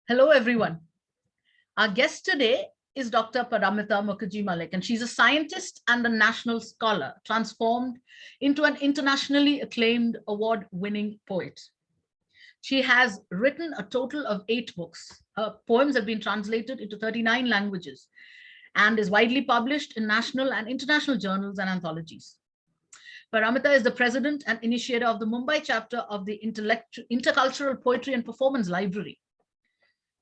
Hello, everyone. Our guest today is Dr. Paramita Mukherjee Mullick, and she's a scientist and a national scholar, transformed into an internationally acclaimed award-winning poet. She has written a total of 8 books. Her poems have been translated into 39 languages and is widely published in national and international journals and anthologies. Paramita is the president and initiator of the Mumbai chapter of the Intercultural Poetry and Performance Library.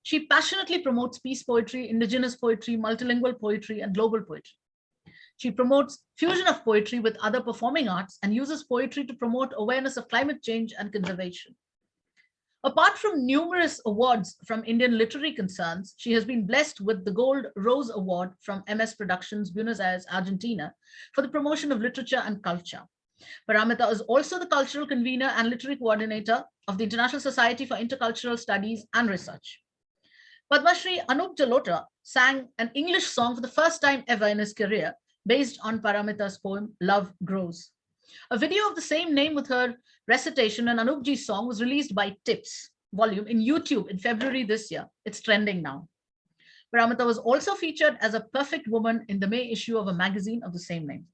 She passionately promotes peace poetry, indigenous poetry, multilingual poetry, and global poetry. She promotes fusion of poetry with other performing arts and uses poetry to promote awareness of climate change and conservation. Apart from numerous awards from Indian literary concerns, she has been blessed with the Gold Rose Award from MS Productions, Buenos Aires, Argentina, for the promotion of literature and culture. Paramita is also the cultural convener and literary coordinator of the International Society for Intercultural Studies and Research. Padma Shri Anup Jalota sang an English song for the first time ever in his career, based on Paramita's poem, Love Grows. A video of the same name with her recitation and Anupji's song was released by Tips volume in YouTube in February this year. It's trending now. Paramita was also featured as a perfect woman in the May issue of a magazine of the same name.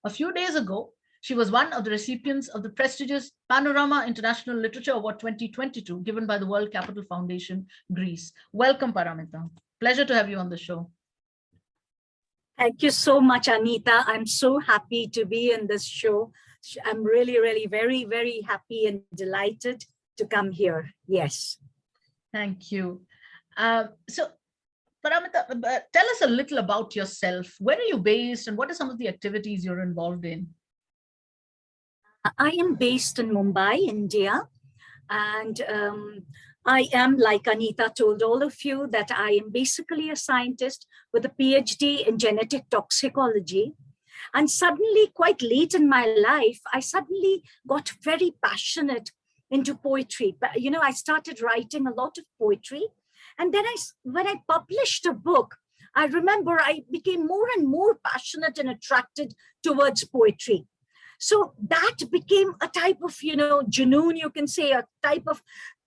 A few days ago, she was one of the recipients of the prestigious Panorama International Literature Award 2022, given by the World Capital Foundation, Greece. Welcome, Paramita. Pleasure to have you on the show. Thank you so much, Anita. I'm so happy to be in this show. I'm really, very, very happy and delighted to come here. Yes. Thank you. So, Paramita, tell us a little about yourself. Where are you based and what are some of the activities you're involved in? I am based in Mumbai, India, and I am, like Anita told all of you, that I am basically a scientist with a PhD in genetic toxicology. And suddenly, quite late in my life, I suddenly got very passionate into poetry. But, I started writing a lot of poetry. And then when I published a book, I remember I became more and more passionate and attracted towards poetry. So that became a type of, junoon, you can say, a type of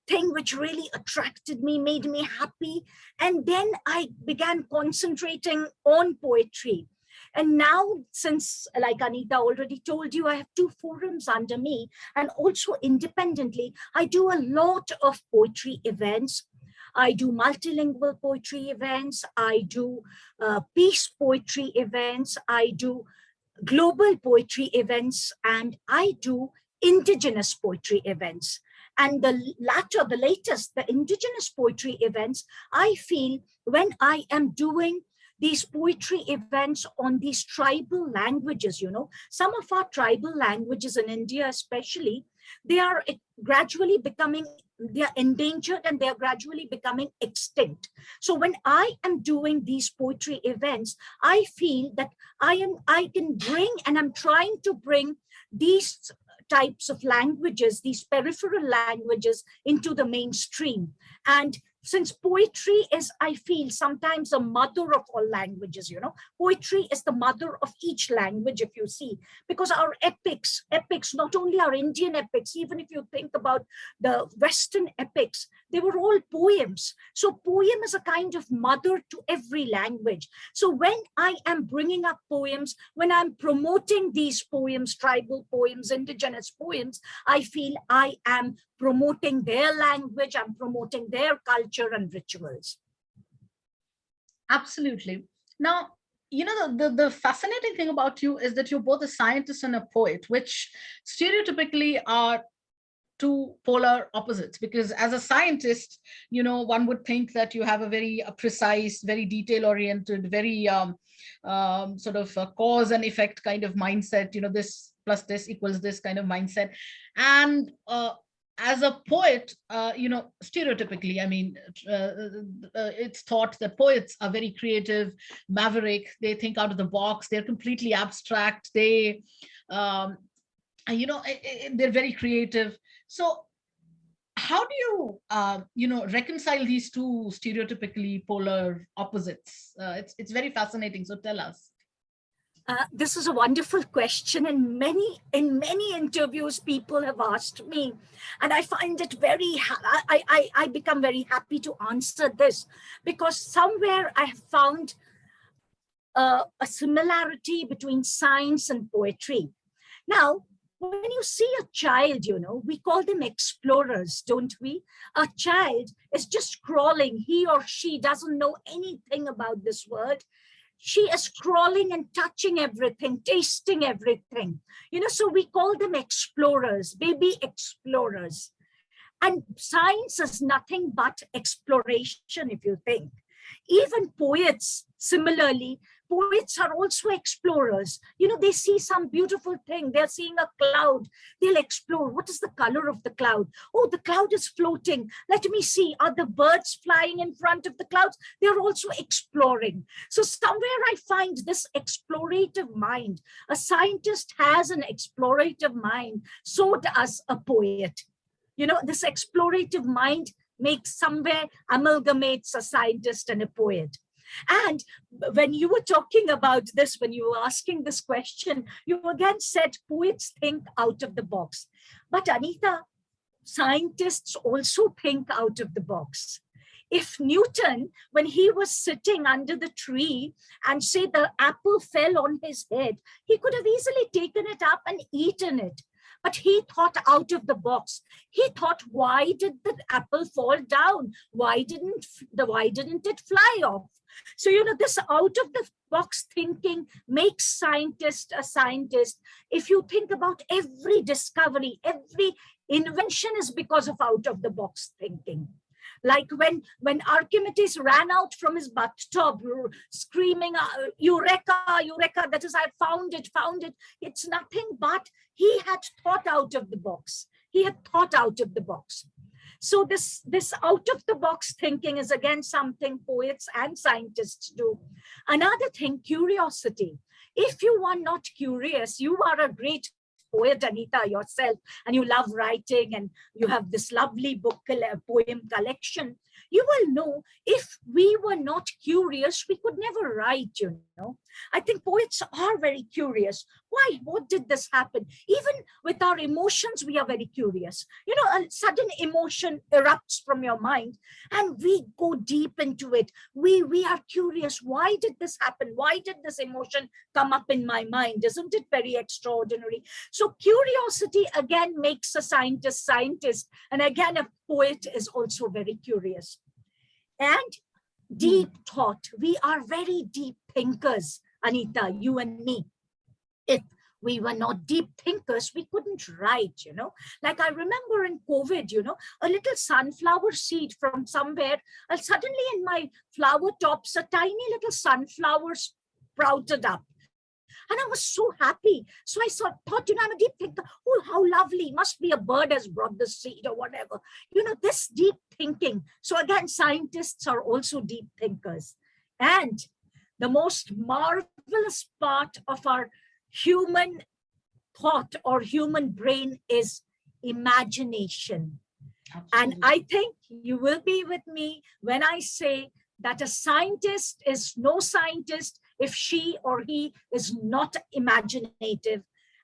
thing which really attracted me, made me happy. And then I began concentrating on poetry. And now, since, like Anita already told you, I have 2 forums under me, and also independently, I do a lot of poetry events. I do multilingual poetry events. I do peace poetry events. I do global poetry events, and I do indigenous poetry events. And the latest, the indigenous poetry events, I feel when I am doing these poetry events on these tribal languages, some of our tribal languages in India especially, they are gradually becoming, they are endangered and they are gradually becoming extinct. So when I am doing these poetry events, I feel that I can bring, and I'm trying to bring these types of languages, these peripheral languages, into the mainstream. And since poetry is, I feel, sometimes the mother of all languages, poetry is the mother of each language, if you see, because our epics, not only our Indian epics, even if you think about the Western epics, they were all poems. So poem is a kind of mother to every language. So when I am bringing up poems, when I'm promoting these poems, tribal poems, indigenous poems, I feel I am promoting their language, I'm promoting their culture and rituals. Absolutely. Now, the fascinating thing about you is that you're both a scientist and a poet, which stereotypically are 2 polar opposites, because as a scientist, one would think that you have a very precise, very detail oriented, very sort of a cause and effect kind of mindset, this plus this equals this kind of mindset. And as a poet, stereotypically, I mean, it's thought that poets are very creative, maverick, they think out of the box, they're completely abstract, they're very creative. So how do you, reconcile these 2 stereotypically polar opposites? It's very fascinating. So tell us. This is a wonderful question, and in many interviews people have asked me, and I find it I become very happy to answer this, because somewhere I have found a similarity between science and poetry. Now, when you see a child, we call them explorers, don't we? A child is just crawling. He or she doesn't know anything about this world. She is crawling and touching everything, tasting everything. So we call them explorers, baby explorers. And science is nothing but exploration, if you think. Even poets, similarly, poets are also explorers. They see some beautiful thing. They're seeing a cloud. They'll explore. What is the color of the cloud? Oh, the cloud is floating. Let me see. Are the birds flying in front of the clouds? They're also exploring. So somewhere I find this explorative mind. A scientist has an explorative mind. So does a poet. This explorative mind amalgamates a scientist and a poet. And when you were talking about this, when you were asking this question, you again said poets think out of the box. But Anita, scientists also think out of the box. If Newton, when he was sitting under the tree and say the apple fell on his head, he could have easily taken it up and eaten it. But he thought out of the box. He thought, why did the apple fall down? Why didn't it fly off? So, this out of the box thinking makes scientist a scientist. If you think about every discovery, every invention is because of out of the box thinking. Like when Archimedes ran out from his bathtub screaming, Eureka, Eureka, that is, I found it. It's nothing but he had thought out of the box. He had thought out of the box. So this out of the box thinking is again something poets and scientists do. Another thing, curiosity. If you are not curious, you are a great poet, Anita, yourself, and you love writing and you have this lovely poem collection, you will know if we were not curious, we could never write, I think poets are very curious. Why? What did this happen? Even with our emotions, we are very curious. A sudden emotion erupts from your mind and we go deep into it. We are curious. Why did this happen? Why did this emotion come up in my mind? Isn't it very extraordinary? So curiosity again makes a scientist. And again, a poet is also very curious. And deep thought. We are very deep thinkers, Anita, you and me. If we were not deep thinkers, we couldn't write, Like I remember in COVID, a little sunflower seed from somewhere, and suddenly in my flower tops, a tiny little sunflower sprouted up. And I was so happy. So I thought, I'm a deep thinker. Oh, how lovely. Must be a bird has brought the seed or whatever. This deep thinking. So again, scientists are also deep thinkers. And the most marvelous part of our human thought or human brain is imagination. Absolutely. And I think you will be with me when I say that a scientist is no scientist if she or he is not imaginative.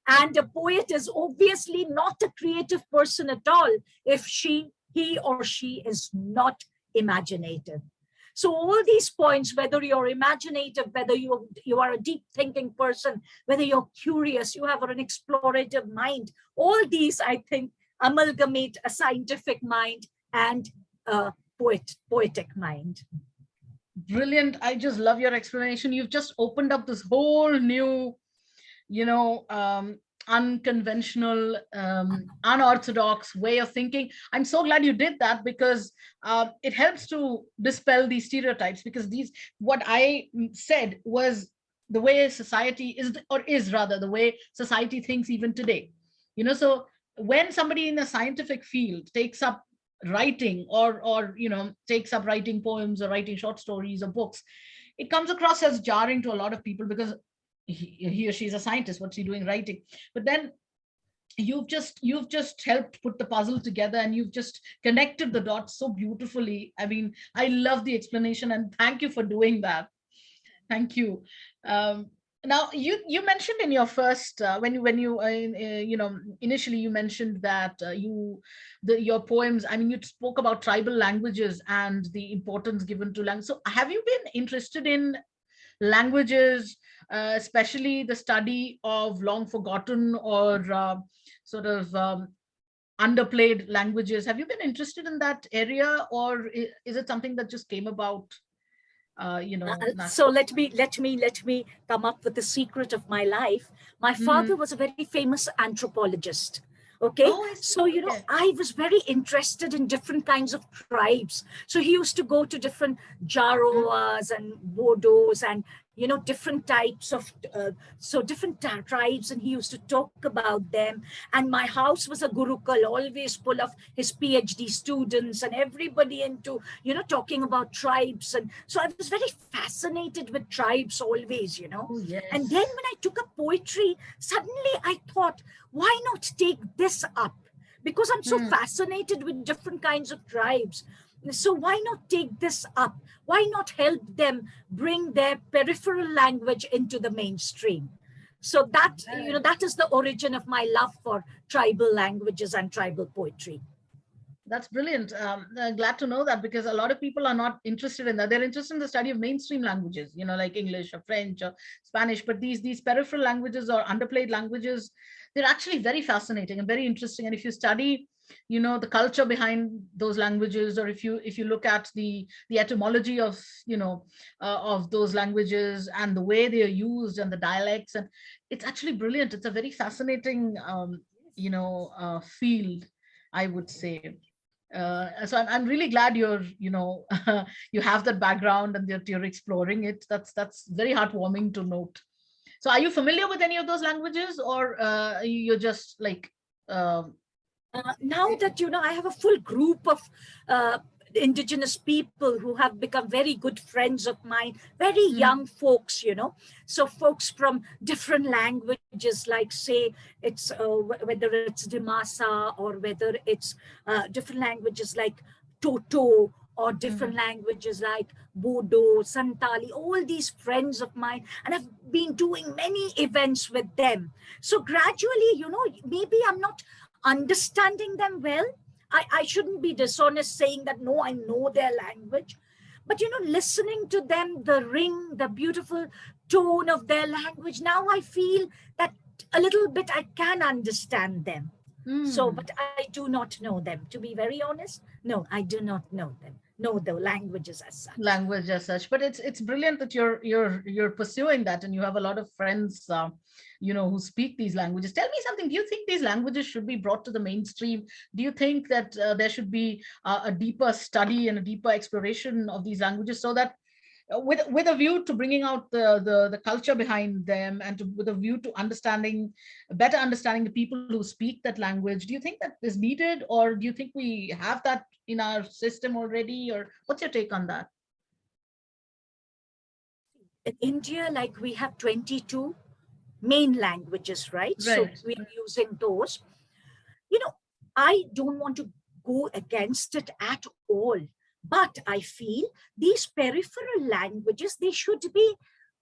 And a poet is obviously not a creative person at all if he or she is not imaginative. So all these points, whether you're imaginative, whether you are a deep thinking person, whether you're curious, you have an explorative mind, all these, I think, amalgamate a scientific mind and a poetic mind. Brilliant. I just love your explanation. You've just opened up this whole new, unconventional, unorthodox way of thinking. I'm so glad you did that, because it helps to dispel these stereotypes, because what I said was the way society is rather the way society thinks even today. So when somebody in a scientific field takes up writing or takes up writing poems or writing short stories or books, it comes across as jarring to a lot of people, because he or she is a scientist. What's he doing writing? But then you've just helped put the puzzle together, and you've just connected the dots so beautifully. I mean, I love the explanation, and thank you for doing that. Thank you. Now, you mentioned in your first initially you mentioned that your poems. I mean, you spoke about tribal languages and the importance given to language. So, have you been interested in languages, especially the study of long forgotten or sort of underplayed languages? Have you been interested in that area, or is it something that just came about? So Naturally. let me come up with the secret of my life. My Hmm. father was a very famous anthropologist. Okay, Oh, I so see. Okay. I was very interested in different kinds of tribes. So he used to go to different Jaroas and Bodos and different types of different tribes, and he used to talk about them. And my house was a gurukul, always full of his PhD students and everybody into talking about tribes. And so I was very fascinated with tribes always. Oh, And then yes. when I took up poetry, suddenly I thought, why not take this up? Because I'm so Hmm. fascinated with different kinds of tribes. So why not take this up? Why not help them bring their peripheral language into the mainstream? So that is the origin of my love for tribal languages and tribal poetry. That's brilliant. Glad to know that, because a lot of people are not interested in that. They're interested in the study of mainstream languages, like English or French or Spanish. But these peripheral languages or underplayed languages, they're actually very fascinating and very interesting. And if you study, the culture behind those languages, or if you look at the etymology of those languages and the way they are used and the dialects, and it's actually brilliant. It's a very fascinating field, I would say. So I'm really glad you have that background and that you're exploring it. That's very heartwarming to note. So are you familiar with any of those languages, or you're just like um Now that I have a full group of uh, indigenous people who have become very good friends of mine, very mm, young folks. So folks from different languages, like say it's whether it's Dimasa, or whether it's different languages like Toto, or different mhm. languages like Bodo, Santali, all these friends of mine, and I've been doing many events with them. So gradually, maybe I'm not understanding them well. I shouldn't be dishonest saying that no, I know their language. But listening to them, the ring, the beautiful tone of their language, now I feel that a little bit I can understand them. So, Mm. but I do not know them. To be very honest, no, I do not know them, know the languages as such. Language as such. But it's brilliant that you're pursuing that, and you have a lot of friends who speak these languages. Tell me something. Do you think these languages should be brought to the mainstream? Do you think that there should be a deeper study and a deeper exploration of these languages, so that with a view to bringing out the culture behind them, and with a view to better understanding the people who speak that language? Do you think that is needed, or do you think we have that in our system already, or what's your take on that? In India, like we have 22 main languages, right? So Right. we are using those. you know, I don't want to go against it at all. But I feel these peripheral languages, they should be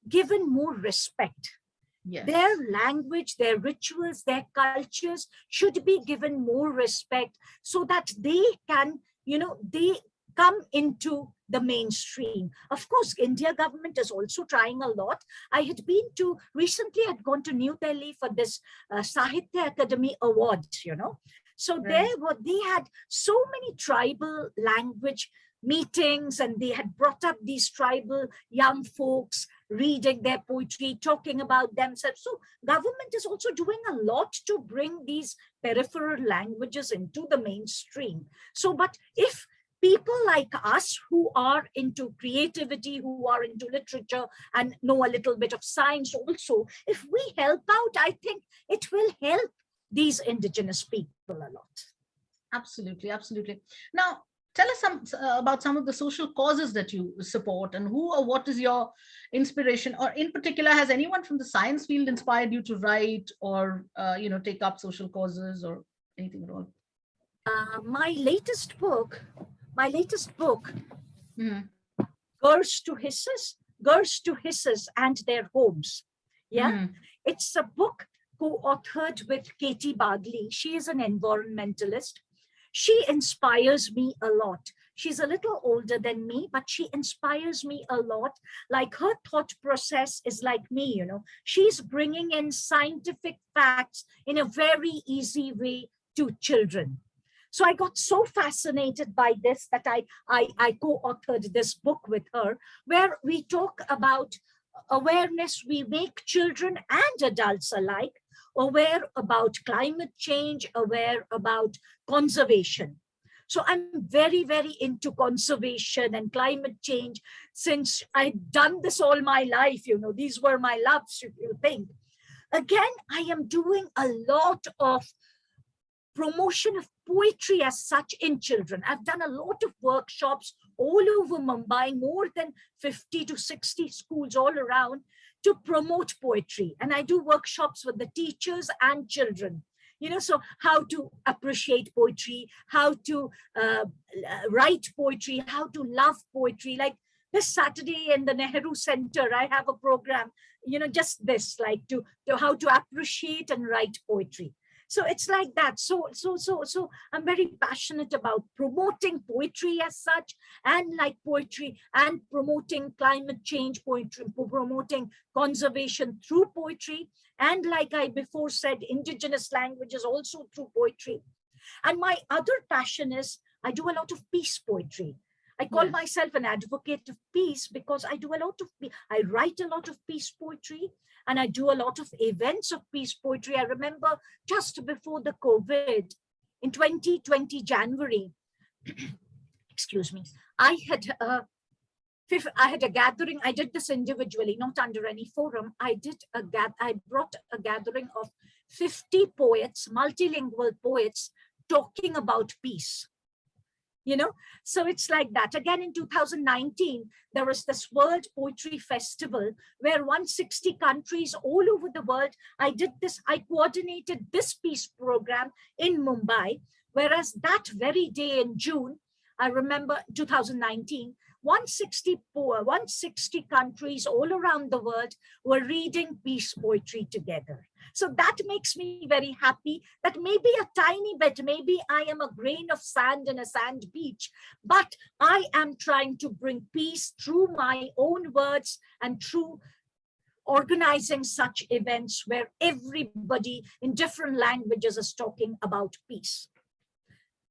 given more respect. Their Yes. language, their rituals, their cultures should be given more respect, so that they can, they come into the mainstream. Of course, India government is also trying a lot. I had been to recently, I'd gone to New Delhi for this Sahitya Academy Awards. So Right. they had so many tribal language meetings, and they had brought up these tribal young folks reading their poetry, talking about themselves. So government is also doing a lot to bring these peripheral languages into the mainstream. So, but if people like us who are into creativity, who are into literature and know a little bit of science also, if we help out, I think it will help these indigenous people a lot. Absolutely, absolutely. Now, tell us about some of the social causes that you support, and who or what is your inspiration, or in particular, has anyone from the science field inspired you to write, or take up social causes, or anything at all? My latest book, Mhm. Girls to Hisses and Their Homes. Yeah, it's a book co-authored with Katie Badley. She is an environmentalist. She inspires me a lot. She's a little older than me, but she inspires me a lot. Like, her thought process is like me, you know. She's bringing in scientific facts in a very easy way to children. So I got so fascinated by this that I co-authored this book with her, where we talk about awareness. We make children and adults alike aware about climate change, aware about conservation. So I'm very, very into conservation and climate change since I've done this all my life. You know, these were my loves, if you think. Again, I am doing a lot of promotion of poetry as such in children. I've done a lot of workshops all over Mumbai, more than 50 to 60 schools all around, to promote poetry. And I do workshops with the teachers and children. You know, so how to appreciate poetry, how to write poetry, how to love poetry. Like this Saturday in the Nehru Center, I have a program, you know, just this, like to how to appreciate and write poetry. So it's like that. So I'm very passionate about promoting poetry as such, and like poetry, and promoting climate change poetry, promoting conservation through poetry. And like I before said, indigenous languages also through poetry. And my other passion is I do a lot of peace poetry. I call myself an advocate of peace because I do a lot of, I write a lot of peace poetry, and I do a lot of events of peace poetry. I remember just before the COVID, in 2020 January, excuse me, I had a gathering. I did this individually, not under any forum. I brought a gathering of 50 poets, multilingual poets, talking about peace. You know, so it's like that. Again, in 2019, there was this World Poetry Festival where 160 countries all over the world, I coordinated this peace program in Mumbai, whereas that very day in June, I remember 2019, 160 countries all around the world were reading peace poetry together. So that makes me very happy that maybe a tiny bit, maybe I am a grain of sand in a sand beach, but I am trying to bring peace through my own words and through organizing such events where everybody in different languages is talking about peace.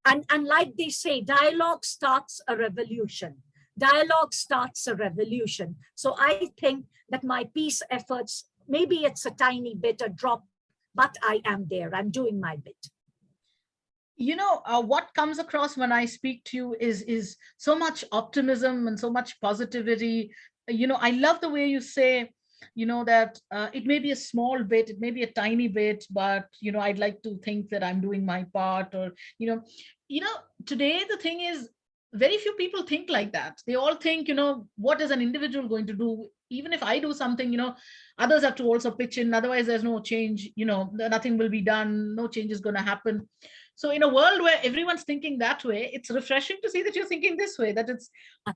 And like they say, dialogue starts a revolution. Dialogue starts a revolution. So I think that my peace efforts, maybe it's a tiny bit, a drop, but I am there. I'm doing my bit. You know, what comes across when I speak to you is so much optimism and so much positivity. You know, I love the way you say, you know, that it may be a small bit, it may be a tiny bit, but, you know, I'd like to think that I'm doing my part. Or, you know, today the thing is, very few people think like that. They all think, you know, what is an individual going to do? Even if I do something, you know, others have to also pitch in. Otherwise, there's no change, you know, nothing will be done. No change is going to happen. So in a world where everyone's thinking that way, it's refreshing to see that you're thinking this way, that it's,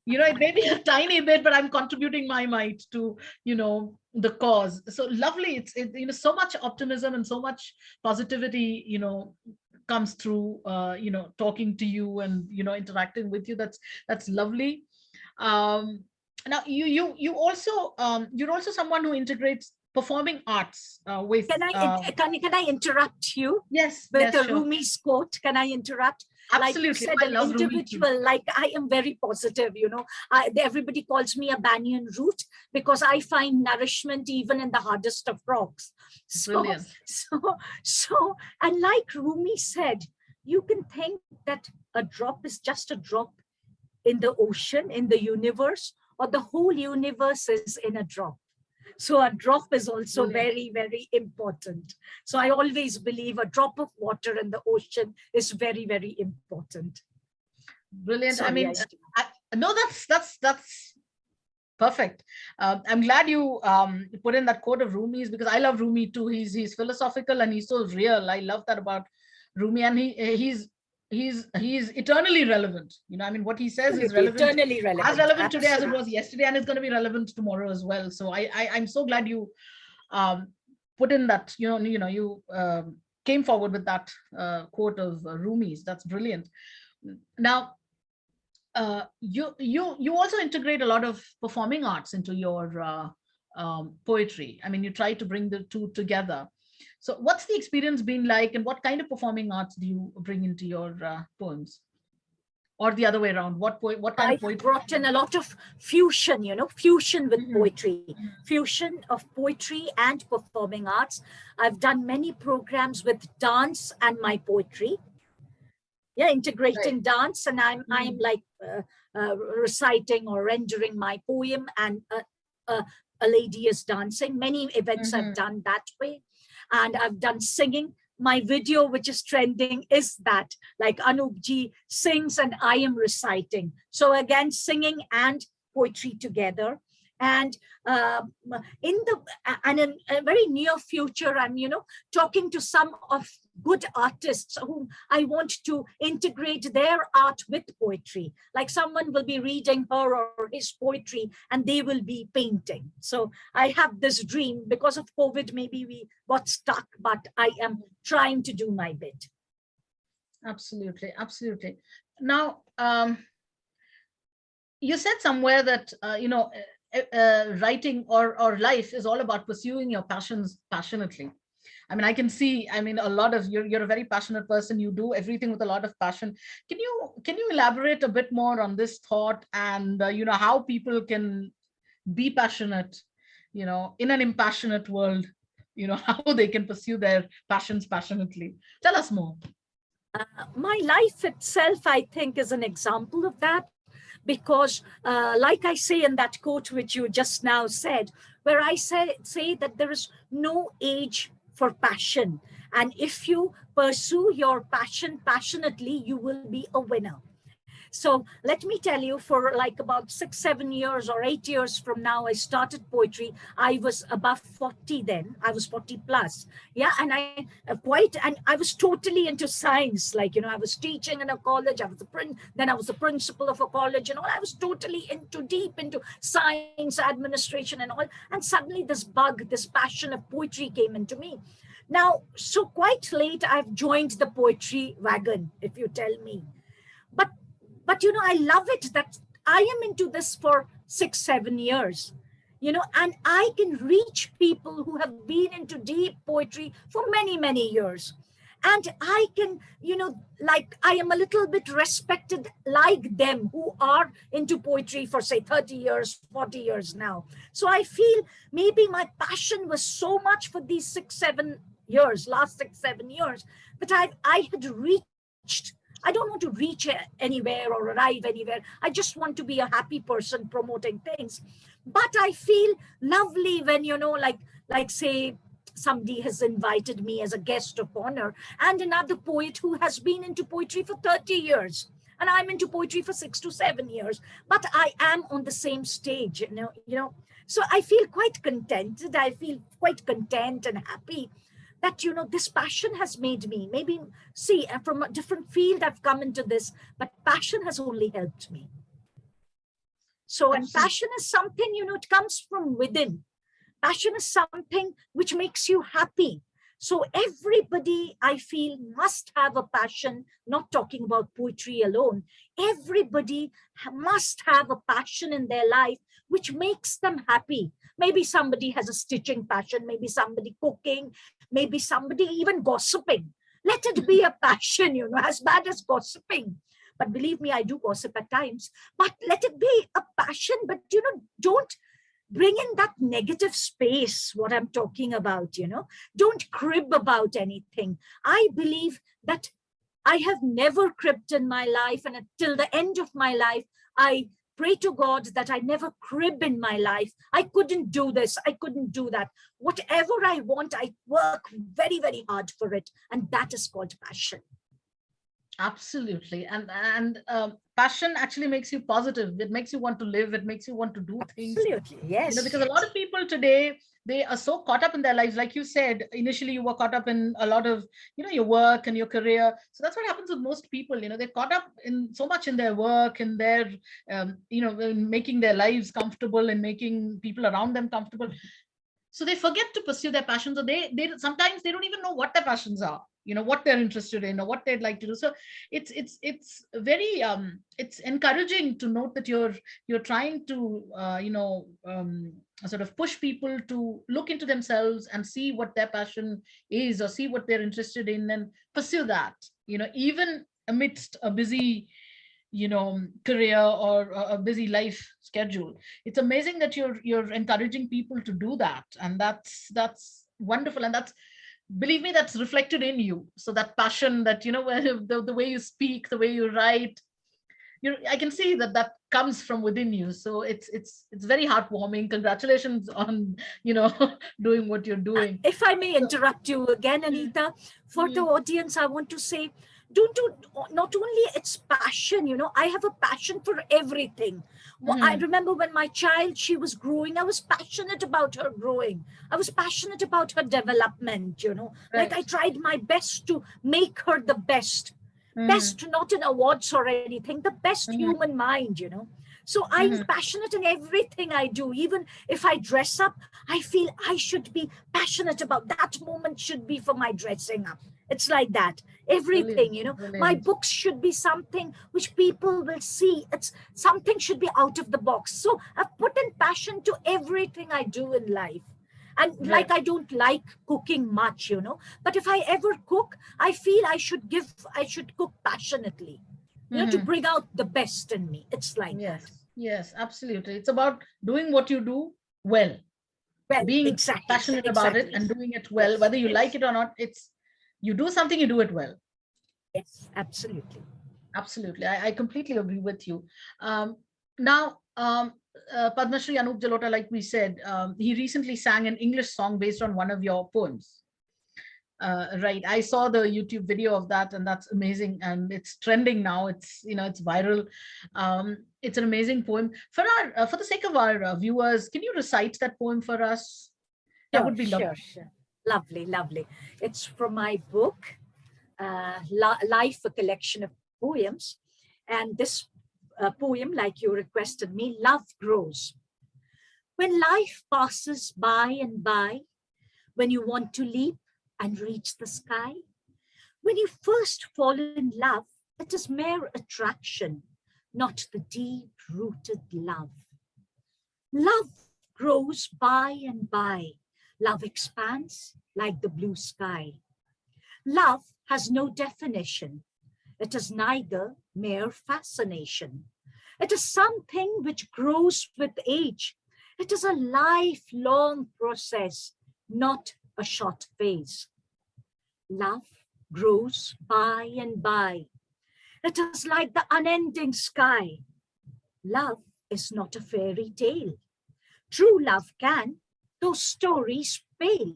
you know, it may be a tiny bit, but I'm contributing my might to, you know, the cause. So lovely. It's you know, so much optimism and so much positivity, you know, comes through, you know, talking to you and, you know, interacting with you. That's lovely. Now you also, you're also someone who integrates performing arts with. Can I interrupt you? Yes, with yes, a sure. Rumi's quote? Can I interrupt? Absolutely. Like you said, I an love individual, like I am very positive, you know. Everybody calls me a banyan root because I find nourishment even in the hardest of rocks. Brilliant. So, and like Rumi said, you can think that a drop is just a drop in the ocean, in the universe, or the whole universe is in a drop. So a drop is also very, very important. So I always believe a drop of water in the ocean is very, very important. Brilliant. Sorry, I mean, no, that's perfect. I'm glad you put in that quote of Rumi's, because I love Rumi too. He's philosophical and he's so real. I love that about Rumi, and he's eternally relevant. You know, I mean, what he says is relevant, eternally relevant, as relevant today as it was yesterday, and it's going to be relevant tomorrow as well. So I'm so glad you put in that, you came forward with that quote of Rumi's. That's brilliant. Now, you also integrate a lot of performing arts into your poetry. I mean, you try to bring the two together. So what's the experience been like, and what kind of performing arts do you bring into your poems? Or the other way around, what kind of I poetry? brought in a lot of fusion, fusion with Mhm. poetry, fusion of poetry and performing arts. I've done many programs with dance and my poetry. Yeah, Right. integrating dance, and I'm Mhm. like reciting or rendering my poem, and a lady is dancing. Many events I've Mhm. done that way, and I've done singing. My video, which is trending, is that like Anoopji sings and I am reciting. So again, singing and poetry together. And in the and in a very near future, I'm talking to some of good artists whom I want to integrate their art with poetry. Like someone will be reading her or his poetry and they will be painting. So I have this dream. Because of COVID, maybe we got stuck, but I am trying to do my bit. Absolutely, absolutely. Now, you said somewhere that writing or life is all about pursuing your passions passionately. I mean, I can see, I mean, a lot of you're a very passionate person. You do everything with a lot of passion. Can you elaborate a bit more on this thought, and how people can be passionate, in an impassionate world, how they can pursue their passions passionately? Tell us more. My life itself, I think, is an example of that, because like I say in that quote which you just now said, where I say that there is no age for passion, and if you pursue your passion passionately, you will be a winner. So let me tell you, for like about 6 7 years or 8 years from now, I started poetry. I was above 40 then. I was 40 plus. Yeah. And and I was totally into science. Like, I was teaching in a college. Then I was the principal of a college and all. I was totally deep into science, administration and all. And suddenly this bug, this passion of poetry came into me. Now, so quite late, I've joined the poetry wagon, if you tell me. But I love it that I am into this for 6 7 years, and I can reach people who have been into deep poetry for many many years. And I can, like, I am a little bit respected like them who are into poetry for say 30 years 40 years now. So I feel maybe my passion was so much for these 6 7 years, last 6 7 years, that I had reached. I don't want to reach anywhere or arrive anywhere. I just want to be a happy person promoting things. But I feel lovely when, like say, somebody has invited me as a guest of honor, and another poet who has been into poetry for 30 years. And I'm into poetry for 6 to 7 years, but I am on the same stage, So I feel quite contented. I feel quite content and happy that this passion has made me, maybe, see, from a different field I've come into this, but passion has only helped me. So, and Absolutely. passion is something, it comes from within. Passion is something which makes you happy. So everybody, I feel, must have a passion. Not talking about poetry alone, everybody must have a passion in their life which makes them happy. Maybe somebody has a stitching passion, maybe somebody cooking, maybe somebody even gossiping. Let it be a passion, as bad as gossiping. But believe me, I do gossip at times. But let it be a passion. But, don't bring in that negative space, what I'm talking about. Don't crib about anything. I believe that I have never cribbed in my life, and until the end of my life, I pray to God that I never crib in my life. I couldn't do this, I couldn't do that. Whatever I want, I work very very hard for it, and that is called passion. Absolutely. And passion actually makes you positive. It makes you want to live. It makes you want to do things. Absolutely, yes. Because a lot of people today, they are so caught up in their lives. Like you said, initially you were caught up in a lot of, your work and your career. So that's what happens with most people. They're caught up in so much in their work and their, in making their lives comfortable and making people around them comfortable. So they forget to pursue their passions, or they sometimes they don't even know what their passions are, what they're interested in or what they'd like to do. So it's very it's encouraging to note that you're trying to sort of push people to look into themselves and see what their passion is, or see what they're interested in, and pursue that, even amidst a busy career or a busy life schedule. It's amazing that you're encouraging people to do that, and that's wonderful, and that's, believe me, that's reflected in you. So that passion, that where the way you speak, the way you write, I can see that comes from within you. So it's very heartwarming. Congratulations on doing what you're doing. If I may So, interrupt you again, Anita, for the audience, I want to say, don't do not only its passion, I have a passion for everything. I remember when my child, she was growing, I was passionate about her growing. I was passionate about her development, like I right. tried my best to make her the best. Best, not in awards or anything, the best human mind, So I'm passionate in everything I do. Even if I dress up, I feel I should be passionate about that moment, should be for my dressing up. It's like that. Everything, Brilliant, my brilliant. books should be something which people will see. It's something should be out of the box. So I've put in passion to everything I do in life. And like, Right. I don't like cooking much, but if I ever cook, I feel I should cook passionately, to bring out the best in me. It's like that. Yes, yes, absolutely. It's about doing what you do well, Well, being exactly, passionate about it exactly. and doing it well, Yes, whether you like yes, it or not. It's, you do something, you do it well. yes, absolutely. Absolutely. I completely agree with you. Now, Padma Shri Anup Jalota, like we said, he recently sang an English song based on one of your poems. Right. I saw the YouTube video of that, and that's amazing. And it's trending now. It's viral. It's an amazing poem. For the sake of our viewers, can you recite that poem for us? That Sure, would be sure, lovely. sure. Lovely, lovely. It's from my book, Life, a collection of poems. And this poem, like you requested me, Love Grows. When life passes by and by, when you want to leap and reach the sky, when you first fall in love, it is mere attraction, not the deep-rooted love. Love grows by and by. Love expands like the blue sky. Love has no definition. It is neither mere fascination. It is something which grows with age. It is a lifelong process, not a short phase. Love grows by and by. It is like the unending sky. Love is not a fairy tale. True love can, those stories pale.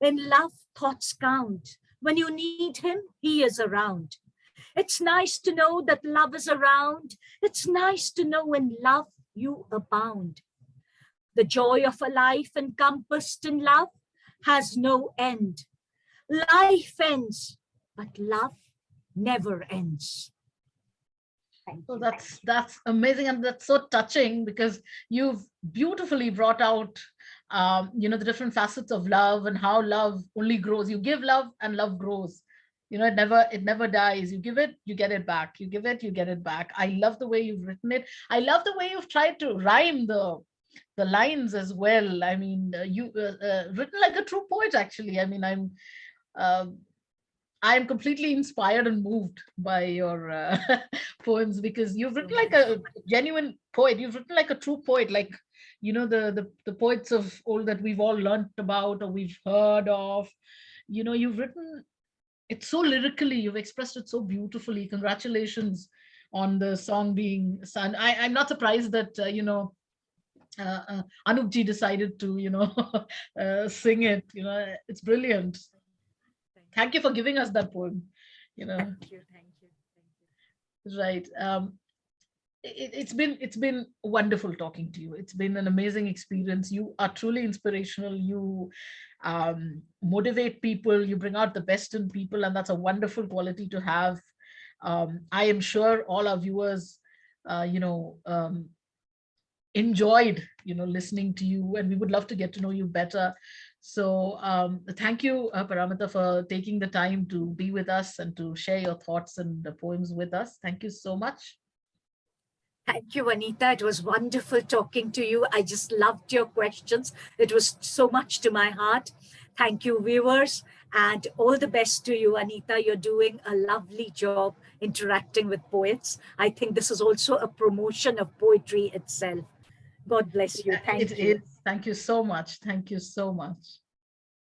In love, thoughts count. When you need him, he is around. It's nice to know that love is around. It's nice to know in love you abound. The joy of a life encompassed in love has no end. Life ends, but love never ends. Thank So you. that's amazing, and that's so touching, because you've beautifully brought out the different facets of love, and how love only grows. You give love and love grows. It never dies. You give it, you get it back. You give it, you get it back. I love the way you've written it. I love the way you've tried to rhyme the lines as well. I mean, you written like a true poet, actually. I mean, uh, I am completely inspired and moved by your poems, because you've written like a genuine poet. You've written like a true poet, like the poets of old that we've all learnt about or we've heard of. You've written it so lyrically. You've expressed it so beautifully. Congratulations on the song being sung. I'm not surprised that Anupji decided to sing it. It's brilliant. Thank you for giving us that poem. You know, Thank you. Thank you. Thank you. right. It's been wonderful talking to you. It's been an amazing experience. You are truly inspirational. You motivate people. You bring out the best in people, and that's a wonderful quality to have. I am sure all our viewers, uh, you know, um, enjoyed, listening to you, and we would love to get to know you better. So thank you, Paramita, for taking the time to be with us and to share your thoughts and the poems with us. Thank you so much. Thank you, Anita. It was wonderful talking to you. I just loved your questions. It was so much to my heart. Thank you, viewers, and all the best to you, Anita. You're doing a lovely job interacting with poets. I think this is also a promotion of poetry itself. God bless you. It Thank you. is. Thank you so much. Thank you so much.